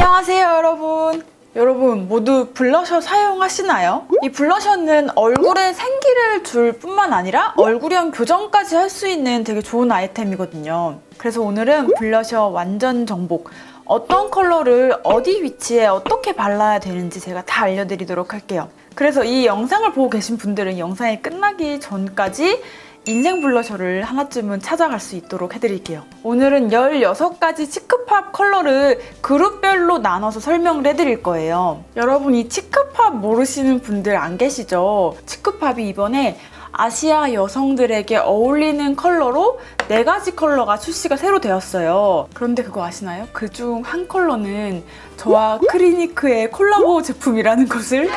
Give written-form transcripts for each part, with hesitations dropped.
안녕하세요 여러분 모두 블러셔 사용하시나요? 이 블러셔는 얼굴에 생기를 줄 뿐만 아니라 얼굴형 교정까지 할 수 있는 되게 좋은 아이템이거든요. 그래서 오늘은 블러셔 완전 정복, 어떤 컬러를 어디 위치에 어떻게 발라야 되는지 제가 다 알려드리도록 할게요. 그래서 이 영상을 보고 계신 분들은 영상이 끝나기 전까지 인생 블러셔를 하나쯤은 찾아갈 수 있도록 해드릴게요. 오늘은 16가지 치크팝 컬러를 그룹별로 나눠서 설명을 해드릴 거예요. 여러분, 이 치크팝 모르시는 분들 안 계시죠? 치크팝이 이번에 아시아 여성들에게 어울리는 컬러로 4가지 컬러가 출시가 새로 되었어요. 그런데 그거 아시나요? 그중 한 컬러는 저와 크리니크의 콜라보 제품이라는 것을.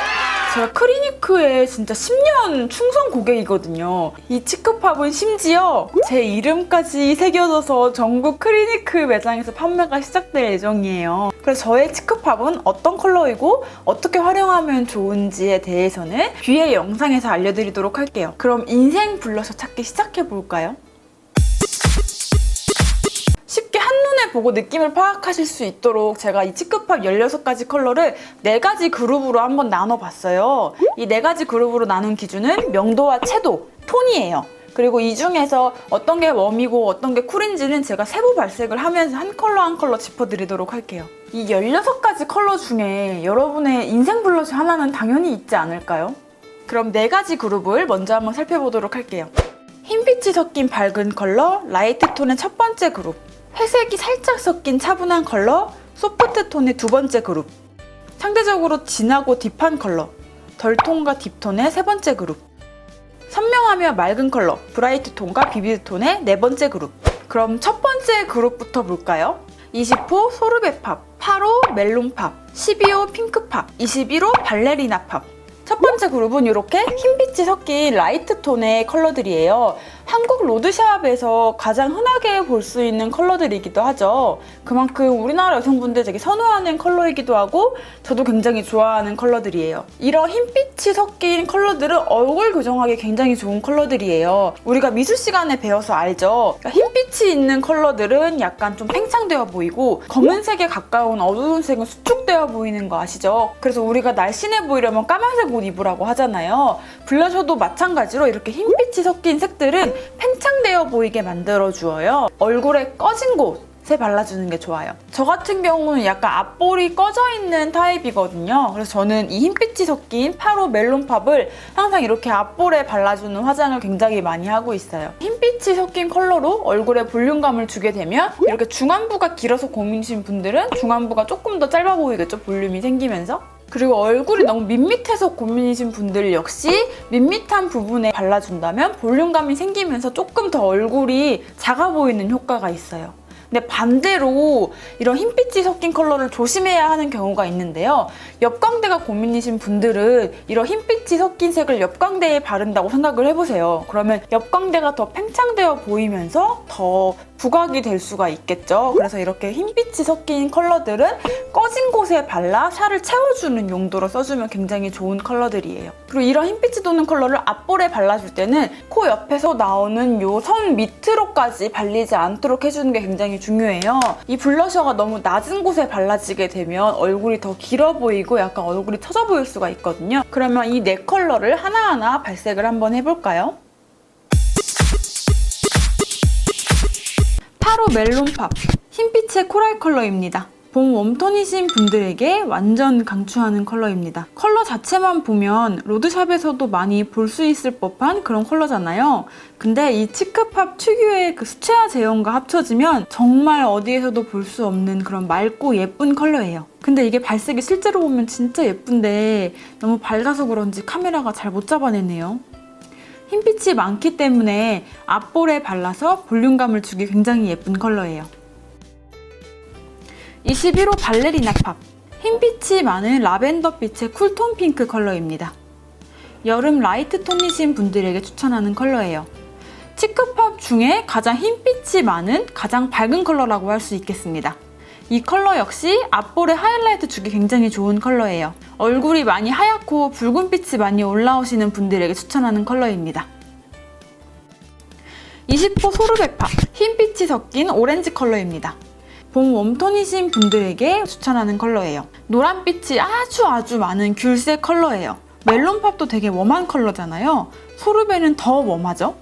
제가 크리니크의 진짜 10년 충성 고객이거든요. 이 치크팝은 심지어 제 이름까지 새겨져서 전국 크리니크 매장에서 판매가 시작될 예정이에요. 그래서 저의 치크팝은 어떤 컬러이고 어떻게 활용하면 좋은지에 대해서는 뒤에 영상에서 알려드리도록 할게요. 그럼 인생 블러셔 찾기 시작해볼까요? 쉽게 한눈에 보고 느낌을 파악하실 수 있도록 제가 이 치크팝 16가지 컬러를 4가지 그룹으로 한번 나눠봤어요. 이 4가지 그룹으로 나눈 기준은 명도와 채도, 톤이에요. 그리고 이 중에서 어떤 게 웜이고 어떤 게 쿨인지는 제가 세부 발색을 하면서 한 컬러 한 컬러 짚어드리도록 할게요. 이 16가지 컬러 중에 여러분의 인생 블러셔 하나는 당연히 있지 않을까요? 그럼 4가지 그룹을 먼저 한번 살펴보도록 할게요. 흰빛이 섞인 밝은 컬러, 라이트 톤의 첫 번째 그룹. 회색이 살짝 섞인 차분한 컬러, 소프트 톤의 두 번째 그룹. 상대적으로 진하고 딥한 컬러, 덜 톤과 딥톤의 세 번째 그룹. 선명하며 맑은 컬러, 브라이트 톤과 비비드 톤의 네 번째 그룹. 그럼 첫 번째 그룹부터 볼까요? 20호 소르베팝, 8호 멜론팝, 12호 핑크팝, 21호 발레리나팝. 첫 번째 그룹은 이렇게 흰빛이 섞인 라이트 톤의 컬러들이에요. 한국 로드샵에서 가장 흔하게 볼 수 있는 컬러들이기도 하죠. 그만큼 우리나라 여성분들 되게 선호하는 컬러이기도 하고 저도 굉장히 좋아하는 컬러들이에요. 이런 흰빛이 섞인 컬러들은 얼굴 교정하기 굉장히 좋은 컬러들이에요. 우리가 미술 시간에 배워서 알죠. 그러니까 흰빛이 있는 컬러들은 약간 좀 팽창되어 보이고 검은색에 가까운 어두운 색은 수축되어 보이는 거 아시죠? 그래서 우리가 날씬해 보이려면 까만색 옷 입으라고 하잖아요. 블러셔도 마찬가지로 이렇게 흰빛이 섞인 색들은 팽창되어 보이게 만들어주어요. 얼굴에 꺼진 곳에 발라주는 게 좋아요. 저 같은 경우는 약간 앞볼이 꺼져 있는 타입이거든요. 그래서 저는 이 흰빛이 섞인 8호 멜론팝을 항상 이렇게 앞볼에 발라주는 화장을 굉장히 많이 하고 있어요. 흰빛이 섞인 컬러로 얼굴에 볼륨감을 주게 되면 이렇게 중안부가 길어서 고민이신 분들은 중안부가 조금 더 짧아 보이겠죠? 볼륨이 생기면서. 그리고 얼굴이 너무 밋밋해서 고민이신 분들 역시 밋밋한 부분에 발라준다면 볼륨감이 생기면서 조금 더 얼굴이 작아 보이는 효과가 있어요. 근데 반대로 이런 흰빛이 섞인 컬러를 조심해야 하는 경우가 있는데요. 옆광대가 고민이신 분들은 이런 흰빛이 섞인 색을 옆광대에 바른다고 생각을 해보세요. 그러면 옆광대가 더 팽창되어 보이면서 더 부각이 될 수가 있겠죠. 그래서 이렇게 흰빛이 섞인 컬러들은 꺼진 곳에 발라 샤를 채워주는 용도로 써주면 굉장히 좋은 컬러들이에요. 그리고 이런 흰빛이 도는 컬러를 앞볼에 발라줄 때는 코 옆에서 나오는 요 선 밑으로까지 발리지 않도록 해주는 게 굉장히 중요해요. 이 블러셔가 너무 낮은 곳에 발라지게 되면 얼굴이 더 길어 보이고 약간 얼굴이 처져 보일 수가 있거든요. 그러면 이 4컬러를 하나하나 발색을 한번 해볼까요? 8호 멜론팝, 흰빛의 코랄 컬러입니다. 봄 웜톤이신 분들에게 완전 강추하는 컬러입니다. 컬러 자체만 보면 로드샵에서도 많이 볼 수 있을 법한 그런 컬러잖아요. 근데 이 치크팝 특유의 그 수채화 제형과 합쳐지면 정말 어디에서도 볼 수 없는 그런 맑고 예쁜 컬러예요. 근데 이게 발색이 실제로 보면 진짜 예쁜데 너무 밝아서 그런지 카메라가 잘 못 잡아내네요. 흰빛이 많기 때문에 앞볼에 발라서 볼륨감을 주기 굉장히 예쁜 컬러예요. 21호 발레리나 팝, 흰빛이 많은 라벤더빛의 쿨톤 핑크 컬러입니다. 여름 라이트 톤이신 분들에게 추천하는 컬러예요. 치크팝 중에 가장 흰빛이 많은 가장 밝은 컬러라고 할 수 있겠습니다. 이 컬러 역시 앞볼에 하이라이트 주기 굉장히 좋은 컬러예요. 얼굴이 많이 하얗고 붉은빛이 많이 올라오시는 분들에게 추천하는 컬러입니다. 20호 소르베팝, 흰빛이 섞인 오렌지 컬러입니다. 봄 웜톤이신 분들에게 추천하는 컬러예요. 노란빛이 아주 많은 귤색 컬러예요. 멜론팝도 되게 웜한 컬러잖아요. 소르베는 더 웜하죠?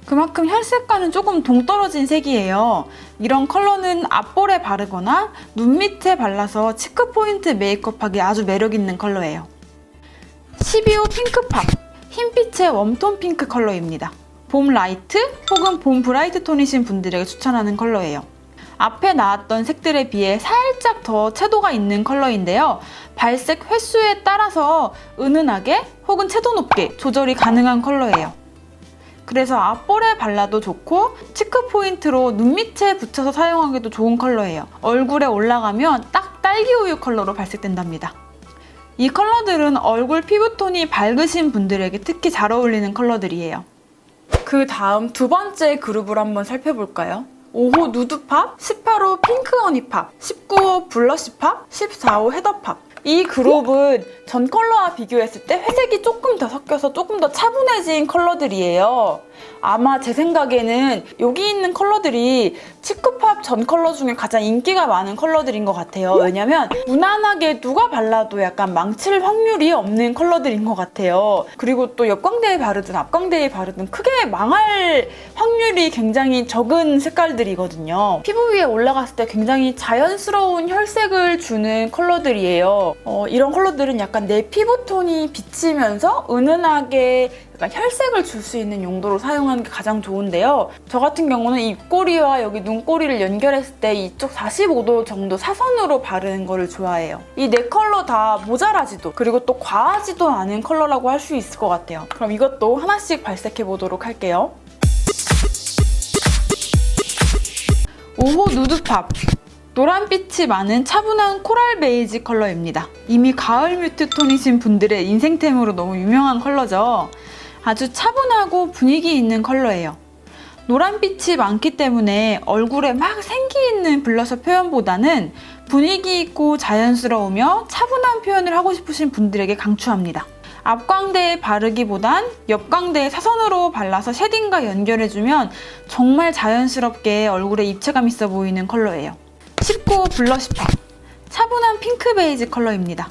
그만큼 혈색과는 조금 동떨어진 색이에요. 이런 컬러는 앞볼에 바르거나 눈 밑에 발라서 치크 포인트 메이크업하기 아주 매력있는 컬러예요. 12호 핑크팝, 흰빛의 웜톤 핑크 컬러입니다. 봄 라이트 혹은 봄 브라이트 톤이신 분들에게 추천하는 컬러예요. 앞에 나왔던 색들에 비해 살짝 더 채도가 있는 컬러인데요. 발색 횟수에 따라서 은은하게 혹은 채도 높게 조절이 가능한 컬러예요. 그래서 앞볼에 발라도 좋고 치크 포인트로 눈 밑에 붙여서 사용하기도 좋은 컬러예요. 얼굴에 올라가면 딱 딸기우유 컬러로 발색된답니다. 이 컬러들은 얼굴 피부톤이 밝으신 분들에게 특히 잘 어울리는 컬러들이에요. 그 다음 두 번째 그룹을 한번 살펴볼까요? 5호 누드팝, 18호 핑크허니팝, 19호 블러쉬팝, 14호 헤더팝. 이 그룹은 전 컬러와 비교했을 때 회색이 조금 더 섞여서 조금 더 차분해진 컬러들이에요. 아마 제 생각에는 여기 있는 컬러들이 치크팝 전 컬러 중에 가장 인기가 많은 컬러들인 것 같아요. 왜냐면 무난하게 누가 발라도 약간 망칠 확률이 없는 컬러들인 것 같아요. 그리고 또 옆광대에 바르든 앞광대에 바르든 크게 망할 확률이 굉장히 적은 색깔들이거든요. 피부 위에 올라갔을 때 굉장히 자연스러운 혈색을 주는 컬러들이에요. 이런 컬러들은 약간 내 피부톤이 비치면서 은은하게 약간 혈색을 줄 수 있는 용도로 사용하는 게 가장 좋은데요. 저 같은 경우는 입꼬리와 여기 눈꼬리를 연결했을 때 이쪽 45도 정도 사선으로 바르는 거를 좋아해요. 이 네 컬러 다 모자라지도 그리고 또 과하지도 않은 컬러라고 할 수 있을 것 같아요. 그럼 이것도 하나씩 발색해 보도록 할게요. 5호 누드팝, 노란빛이 많은 차분한 코랄 베이지 컬러입니다. 이미 가을 뮤트 톤이신 분들의 인생템으로 너무 유명한 컬러죠. 아주 차분하고 분위기 있는 컬러예요. 노란빛이 많기 때문에 얼굴에 막 생기 있는 블러셔 표현보다는 분위기 있고 자연스러우며 차분한 표현을 하고 싶으신 분들에게 강추합니다. 앞광대에 바르기보단 옆광대에 사선으로 발라서 쉐딩과 연결해주면 정말 자연스럽게 얼굴에 입체감 있어 보이는 컬러예요. 19호 블러쉬팝, 차분한 핑크 베이지 컬러입니다.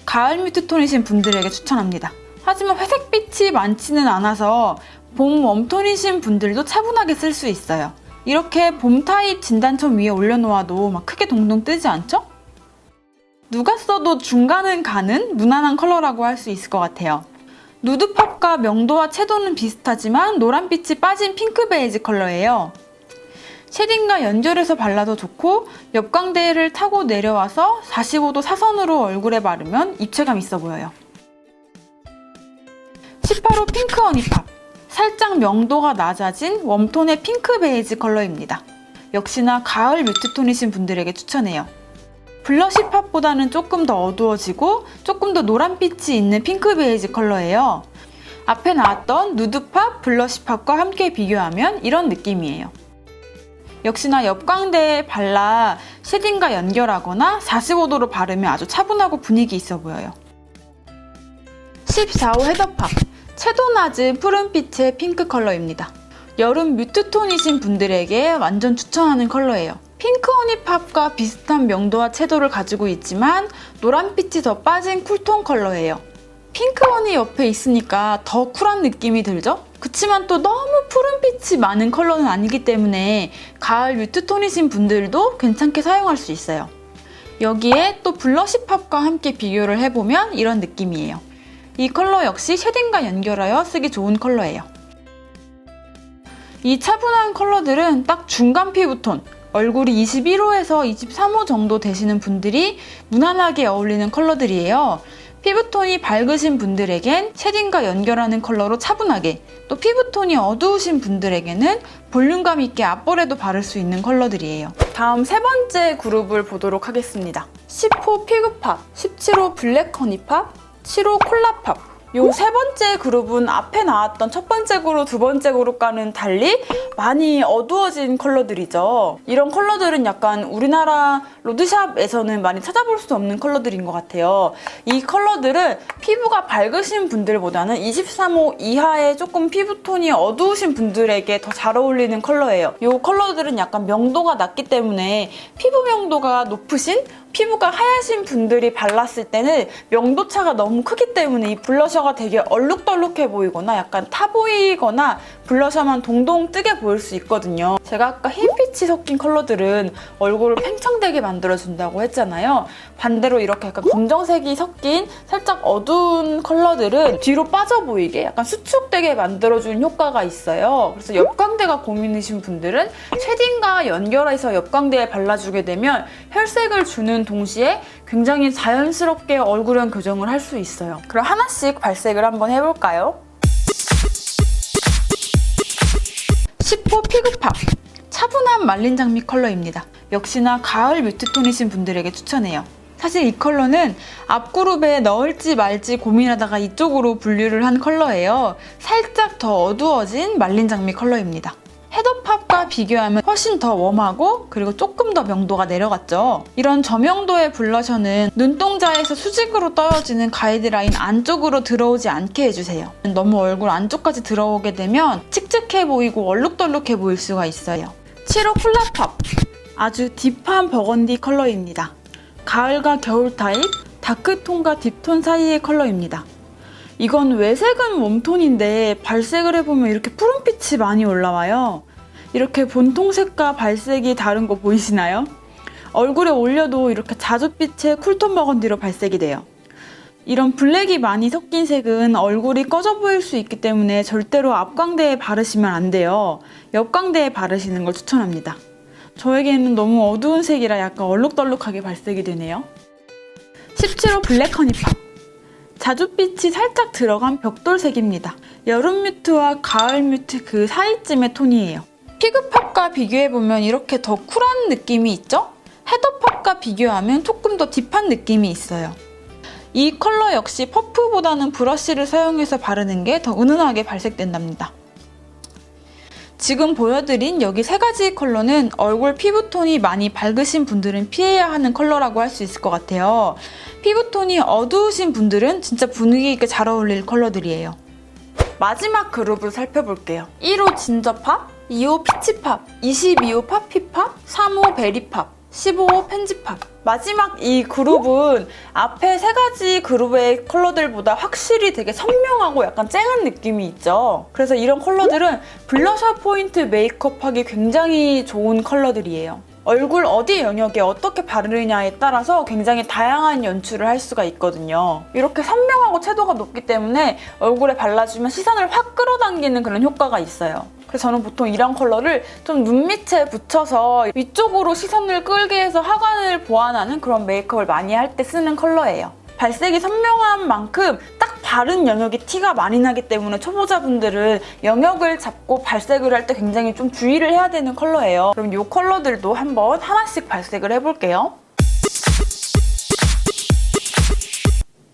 가을 뮤트 톤이신 분들에게 추천합니다. 하지만 회색빛이 많지는 않아서 봄 웜톤이신 분들도 차분하게 쓸 수 있어요. 이렇게 봄 타입 진단점 위에 올려놓아도 막 크게 동동 뜨지 않죠? 누가 써도 중간은 가는 무난한 컬러라고 할 수 있을 것 같아요. 누드팝과 명도와 채도는 비슷하지만 노란빛이 빠진 핑크 베이지 컬러예요. 쉐딩과 연결해서 발라도 좋고 옆광대를 타고 내려와서 45도 사선으로 얼굴에 바르면 입체감 있어 보여요. 18호 핑크 허니팝, 살짝 명도가 낮아진 웜톤의 핑크 베이지 컬러입니다. 역시나 가을 뮤트톤이신 분들에게 추천해요. 블러쉬 팝보다는 조금 더 어두워지고 조금 더 노란빛이 있는 핑크 베이지 컬러예요. 앞에 나왔던 누드팝, 블러쉬 팝과 함께 비교하면 이런 느낌이에요. 역시나 옆광대에 발라 쉐딩과 연결하거나 45도로 바르면 아주 차분하고 분위기 있어 보여요. 14호 헤더팝, 채도 낮은 푸른빛의 핑크 컬러입니다. 여름 뮤트톤이신 분들에게 완전 추천하는 컬러예요. 핑크 허니팝과 비슷한 명도와 채도를 가지고 있지만 노란빛이 더 빠진 쿨톤 컬러예요. 핑크 허니 옆에 있으니까 더 쿨한 느낌이 들죠? 그치만 또 너무 푸른빛이 많은 컬러는 아니기 때문에 가을 뮤트톤이신 분들도 괜찮게 사용할 수 있어요. 여기에 또 블러쉬팝과 함께 비교를 해보면 이런 느낌이에요. 이 컬러 역시 쉐딩과 연결하여 쓰기 좋은 컬러예요. 이 차분한 컬러들은 딱 중간 피부톤, 얼굴이 21호에서 23호 정도 되시는 분들이 무난하게 어울리는 컬러들이에요. 피부톤이 밝으신 분들에겐 쉐딩과 연결하는 컬러로 차분하게, 또 피부톤이 어두우신 분들에게는 볼륨감 있게 앞볼에도 바를 수 있는 컬러들이에요. 다음 세 번째 그룹을 보도록 하겠습니다. 10호 피그팝, 17호 블랙 허니팝, 7호 콜라팝. 요 세 번째 그룹은 앞에 나왔던 첫 번째 그룹, 두 번째 그룹과는 달리 많이 어두워진 컬러들이죠. 이런 컬러들은 약간 우리나라 로드샵에서는 많이 찾아볼 수 없는 컬러들인 것 같아요. 이 컬러들은 피부가 밝으신 분들보다는 23호 이하의 조금 피부톤이 어두우신 분들에게 더 잘 어울리는 컬러예요. 이 컬러들은 약간 명도가 낮기 때문에 피부 명도가 높으신 피부가 하얗신 분들이 발랐을 때는 명도차가 너무 크기 때문에 이 블러셔가 되게 얼룩덜룩해 보이거나 약간 타 보이거나 블러셔만 동동 뜨게 보일 수 있거든요. 제가 아까 흰빛이 섞인 컬러들은 얼굴을 팽창되게 만들어준다고 했잖아요. 반대로 이렇게 약간 검정색이 섞인 살짝 어두운 컬러들은 뒤로 빠져 보이게 약간 수축되게 만들어주는 효과가 있어요. 그래서 옆광대가 고민이신 분들은 쉐딩과 연결해서 옆광대에 발라주게 되면 혈색을 주는 동시에 굉장히 자연스럽게 얼굴형 교정을 할 수 있어요. 그럼 하나씩 발색을 한번 해볼까요? 10호 피그팝 차분한 말린 장미 컬러입니다. 역시나 가을 뮤트톤이신 분들에게 추천해요. 사실 이 컬러는 앞그룹에 넣을지 말지 고민하다가 이쪽으로 분류를 한 컬러예요. 살짝 더 어두워진 말린 장미 컬러입니다. 헤더팝과 비교하면 훨씬 더 웜하고 그리고 조금 더 명도가 내려갔죠. 이런 저명도의 블러셔는 눈동자에서 수직으로 떨어지는 가이드라인 안쪽으로 들어오지 않게 해주세요. 너무 얼굴 안쪽까지 들어오게 되면 칙칙해 보이고 얼룩덜룩해 보일 수가 있어요. 7호 쿨라팝 아주 딥한 버건디 컬러입니다. 가을과 겨울 타입, 다크톤과 딥톤 사이의 컬러입니다. 이건 외색은 웜톤인데 발색을 해보면 이렇게 푸른빛이 많이 올라와요. 이렇게 본통색과 발색이 다른 거 보이시나요? 얼굴에 올려도 이렇게 자줏빛의 쿨톤 버건디로 발색이 돼요. 이런 블랙이 많이 섞인 색은 얼굴이 꺼져 보일 수 있기 때문에 절대로 앞광대에 바르시면 안 돼요. 옆광대에 바르시는 걸 추천합니다. 저에게는 너무 어두운 색이라 약간 얼룩덜룩하게 발색이 되네요. 17호 블랙 허니팝 자줏빛이 살짝 들어간 벽돌색입니다. 여름 뮤트와 가을 뮤트 그 사이쯤의 톤이에요. 피그팝과 비교해보면 이렇게 더 쿨한 느낌이 있죠? 헤더팝과 비교하면 조금 더 딥한 느낌이 있어요. 이 컬러 역시 퍼프보다는 브러쉬를 사용해서 바르는 게 더 은은하게 발색된답니다. 지금 보여드린 여기 세 가지 컬러는 얼굴 피부톤이 많이 밝으신 분들은 피해야 하는 컬러라고 할 수 있을 것 같아요. 피부톤이 어두우신 분들은 진짜 분위기 있게 잘 어울릴 컬러들이에요. 마지막 그룹을 살펴볼게요. 1호 진저팝, 2호 피치팝, 22호 파피팝, 3호 베리팝, 15호 펜지팝. 마지막 이 그룹은 앞에 세 가지 그룹의 컬러들보다 확실히 되게 선명하고 약간 쨍한 느낌이 있죠. 그래서 이런 컬러들은 블러셔 포인트 메이크업하기 굉장히 좋은 컬러들이에요. 얼굴 어디 영역에 어떻게 바르느냐에 따라서 굉장히 다양한 연출을 할 수가 있거든요. 이렇게 선명하고 채도가 높기 때문에 얼굴에 발라주면 시선을 확 끌어당기는 그런 효과가 있어요. 그래서 저는 보통 이런 컬러를 좀 눈 밑에 붙여서 위쪽으로 시선을 끌게 해서 하관을 보완하는 그런 메이크업을 많이 할 때 쓰는 컬러예요. 발색이 선명한 만큼 딱 바른 영역이 티가 많이 나기 때문에 초보자분들은 영역을 잡고 발색을 할 때 굉장히 좀 주의를 해야 되는 컬러예요. 그럼 이 컬러들도 한번 하나씩 발색을 해볼게요.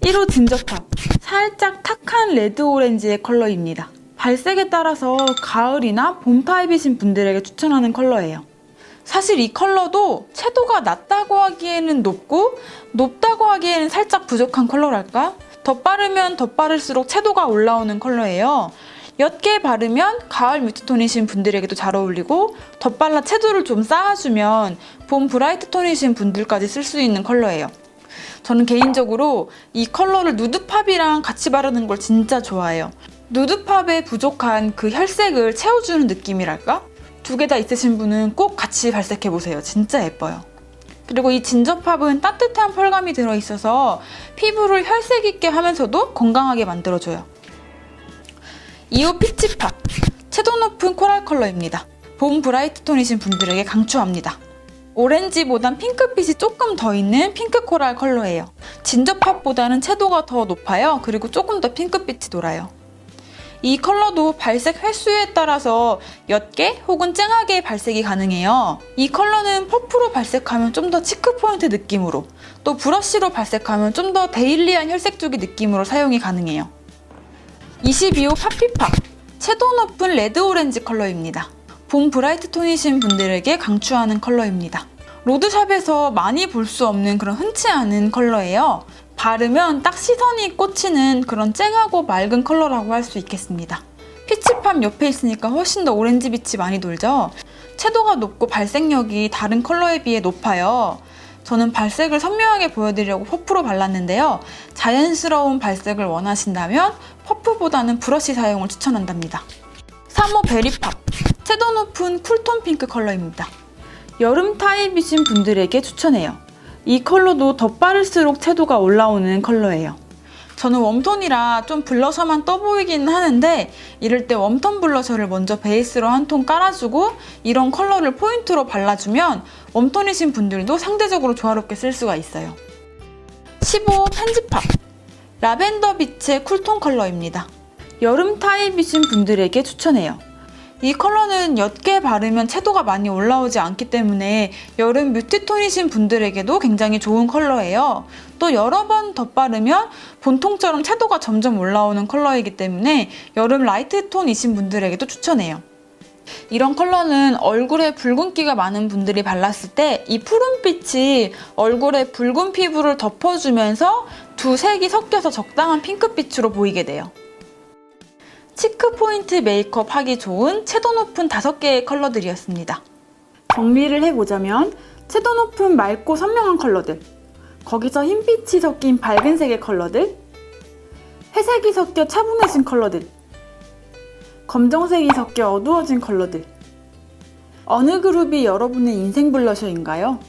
1호 진저팝 살짝 탁한 레드 오렌지의 컬러입니다. 발색에 따라서 가을이나 봄 타입이신 분들에게 추천하는 컬러예요. 사실 이 컬러도 채도가 낮다고 하기에는 높고 높다고 하기에는 살짝 부족한 컬러랄까? 더 빠르면 더 빠를수록 채도가 올라오는 컬러예요. 옅게 바르면 가을 뮤트톤이신 분들에게도 잘 어울리고 더 빨라 채도를 좀 쌓아주면 봄 브라이트 톤이신 분들까지 쓸 수 있는 컬러예요. 저는 개인적으로 이 컬러를 누드팝이랑 같이 바르는 걸 진짜 좋아해요. 누드팝에 부족한 그 혈색을 채워주는 느낌이랄까? 두 개 다 있으신 분은 꼭 같이 발색해보세요. 진짜 예뻐요. 그리고 이 진저팝은 따뜻한 펄감이 들어있어서 피부를 혈색 있게 하면서도 건강하게 만들어줘요. 2호 피치팝 채도 높은 코랄 컬러입니다. 봄 브라이트 톤이신 분들에게 강추합니다. 오렌지보단 핑크빛이 조금 더 있는 핑크 코랄 컬러예요. 진저팝보다는 채도가 더 높아요. 그리고 조금 더 핑크빛이 돌아요. 이 컬러도 발색 횟수에 따라서 옅게 혹은 쨍하게 발색이 가능해요. 이 컬러는 퍼프로 발색하면 좀 더 치크 포인트 느낌으로, 또 브러쉬로 발색하면 좀 더 데일리한 혈색 주기 느낌으로 사용이 가능해요. 22호 파피팝 채도 높은 레드 오렌지 컬러입니다. 봄 브라이트 톤이신 분들에게 강추하는 컬러입니다. 로드샵에서 많이 볼 수 없는 그런 흔치 않은 컬러예요. 바르면 딱 시선이 꽂히는 그런 쨍하고 맑은 컬러라고 할 수 있겠습니다. 피치팜 옆에 있으니까 훨씬 더 오렌지 빛이 많이 돌죠? 채도가 높고 발색력이 다른 컬러에 비해 높아요. 저는 발색을 선명하게 보여드리려고 퍼프로 발랐는데요. 자연스러운 발색을 원하신다면 퍼프보다는 브러쉬 사용을 추천한답니다. 3호 베리팝 채도 높은 쿨톤 핑크 컬러입니다. 여름 타입이신 분들에게 추천해요. 이 컬러도 덧바를수록 채도가 올라오는 컬러예요. 저는 웜톤이라 좀 블러셔만 떠 보이긴 하는데 이럴 때 웜톤 블러셔를 먼저 베이스로 한 톤 깔아주고 이런 컬러를 포인트로 발라주면 웜톤이신 분들도 상대적으로 조화롭게 쓸 수가 있어요. 15호 펜지팝 라벤더 빛의 쿨톤 컬러입니다. 여름 타입이신 분들에게 추천해요. 이 컬러는 옅게 바르면 채도가 많이 올라오지 않기 때문에 여름 뮤트톤이신 분들에게도 굉장히 좋은 컬러예요. 또 여러 번 덧바르면 본통처럼 채도가 점점 올라오는 컬러이기 때문에 여름 라이트 톤이신 분들에게도 추천해요. 이런 컬러는 얼굴에 붉은기가 많은 분들이 발랐을 때 이 푸른빛이 얼굴에 붉은 피부를 덮어주면서 두 색이 섞여서 적당한 핑크빛으로 보이게 돼요. 치크 포인트 메이크업 하기 좋은 채도 높은 5개의 컬러들이었습니다. 정리를 해보자면 채도 높은 맑고 선명한 컬러들, 거기서 흰빛이 섞인 밝은 색의 컬러들, 회색이 섞여 차분해진 컬러들, 검정색이 섞여 어두워진 컬러들. 어느 그룹이 여러분의 인생 블러셔인가요?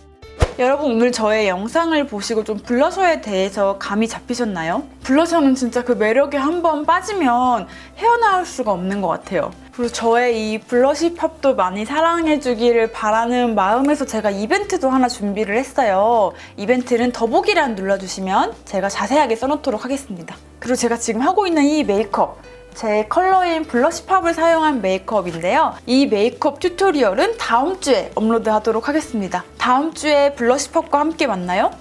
여러분 오늘 저의 영상을 보시고 좀 블러셔에 대해서 감이 잡히셨나요? 블러셔는 진짜 그 매력에 한번 빠지면 헤어나올 수가 없는 것 같아요. 그리고 저의 이 블러시 팝도 많이 사랑해주기를 바라는 마음에서 제가 이벤트도 하나 준비를 했어요. 이벤트는 더보기란 눌러주시면 제가 자세하게 써놓도록 하겠습니다. 그리고 제가 지금 하고 있는 이 메이크업, 제 컬러인 블러시 팝을 사용한 메이크업인데요. 이 메이크업 튜토리얼은 다음 주에 업로드하도록 하겠습니다. 다음 주에 블러시 팝과 함께 만나요.